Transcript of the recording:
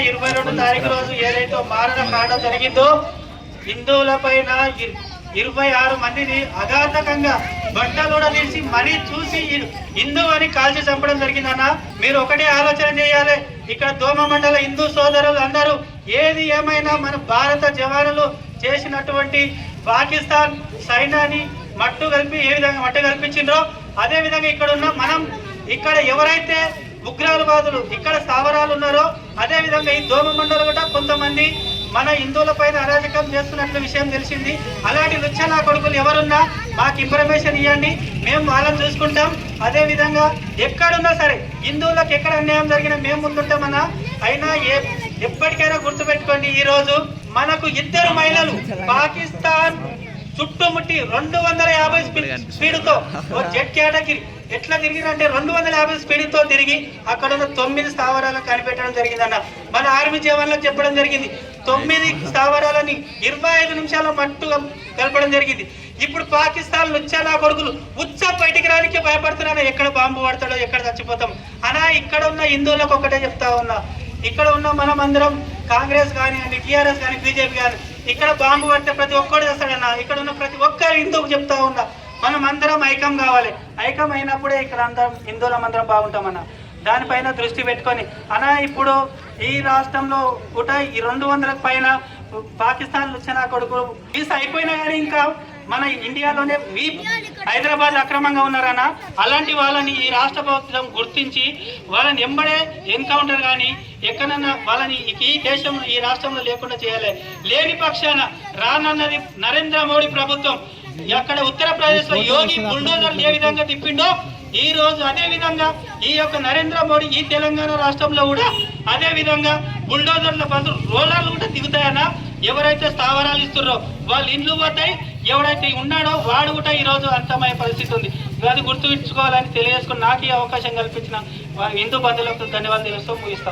22 తారీఖు రోజు ఏదైతే మారణ కాండ జరిగిందో హిందువుల పైన 26 మందిని అఘాతకంగా బట్టలు తీసి మరీ చూసి హిందువు అని కాల్చి చంపడం జరిగిందన్న. మీరు ఒకటే ఆలోచన చేయాలి. ఇక్కడ దోమ మండల హిందూ సోదరులు అందరూ ఏది ఏమైనా మన భారత జవానులు చేసినటువంటి పాకిస్తాన్ సైన్యాన్ని మట్టు కల్పించిండ్రో అదే విధంగా ఇక్కడ ఉన్న మనం ఇక్కడ ఎవరైతే ఉగ్రవాదులు ఇక్కడ స్థావరాలు ఉన్నారో అదే విధంగా ఈ దోమ మండలు కూడా కొంతమంది మన హిందువుల పైన అరాజకం చేస్తున్నట్లు విషయం తెలిసింది. అలాంటి లుచ్చనా కొడుకులు ఎవరున్నా మాకు ఇన్ఫర్మేషన్ ఇవ్వండి, మేము వాళ్ళని చూసుకుంటాం. అదే విధంగా ఎక్కడున్నా సరే హిందువులకు ఎక్కడ అన్యాయం జరిగినా మేము ముందుంటామన్నా. అయినా ఎప్పటికైనా గుర్తుపెట్టుకోండి, ఈ రోజు మనకు 2 మహిళలు పాకిస్తాన్ చుట్టుముట్టి 250 స్పీడ్తో జెట్ కేటగిరీ ఎట్లా తిరిగిరంటే 250 స్పీడ్తో తిరిగి అక్కడ ఉన్న 9 స్థావరాలను కనిపెట్టడం జరిగిందన్న. మన ఆర్మీ జవాన్లకు చెప్పడం జరిగింది 9 స్థావరాలని 25 నిమిషాల మట్టుగా కలపడం జరిగింది. ఇప్పుడు పాకిస్తాన్ లుచ్చనా కొడుకులు బయటికి రానికి భయపడుతున్నా, ఎక్కడ బాంబు పడతాడో ఎక్కడ చచ్చిపోతాం అనా. ఇక్కడ ఉన్న హిందువులకు ఒకటే చెప్తా ఉన్నా, ఇక్కడ ఉన్న మనం అందరం కాంగ్రెస్ కానివ్వండి, టీఆర్ఎస్ కానీ, బీజేపీ కానీ ఇక్కడ బాంబు పడితే ప్రతి ఒక్కడు చేస్తాడన్నా. ఇక్కడ ఉన్న ప్రతి ఒక్కరు హిందువుకు చెప్తా ఉన్నా, మనం అందరం ఐక్యం కావాలి. ఐక్యం అయినప్పుడే ఇక్కడ అందరం హిందువులం అందరం బాగుంటామన్న. దానిపైన దృష్టి పెట్టుకొని అన్నా ఇప్పుడు ఈ రాష్ట్రంలో కూడా ఈ 200కు పైన పాకిస్తాన్ లుచ్చనా కొడుకు వీసా అయిపోయినా కానీ ఇంకా మన ఇండియాలోనే హైదరాబాద్ అక్రమంగా ఉన్నారన్న. అలాంటి వాళ్ళని ఈ రాష్ట్ర ప్రభుత్వం గుర్తించి వాళ్ళని ఎంబడే ఎన్కౌంటర్ కానీ ఎక్కడన్నా వాళ్ళని ఈ దేశంలో ఈ రాష్ట్రంలో లేకుండా చేయాలి. లేని పక్షాన రానున్నది నరేంద్ర మోడీ ప్రభుత్వం. అక్కడ ఉత్తరప్రదేశ్ లో యోగి బుల్డోజర్లు ఏ విధంగా తిప్పిండో ఈ రోజు అదే విధంగా ఈ యొక్క నరేంద్ర మోడీ ఈ తెలంగాణ రాష్ట్రంలో కూడా అదే విధంగా బుల్డోజర్ల బదులు రోలర్లు కూడా దిగుతాయన్న. ఎవరైతే స్థావరాలు ఇస్తున్నారో వాళ్ళు ఇండ్లు పోతాయి, ఎవడైతే ఉన్నాడో వాడు కూడా ఈరోజు అంతమయ్యే పరిస్థితి ఉంది. అది గుర్తుంచుకోవాలని తెలియజేసుకుని నాకు ఈ అవకాశం కల్పించిన హిందూ బంధువులకు ధన్యవాదాలు తెలుస్తూ ముగిస్తాం.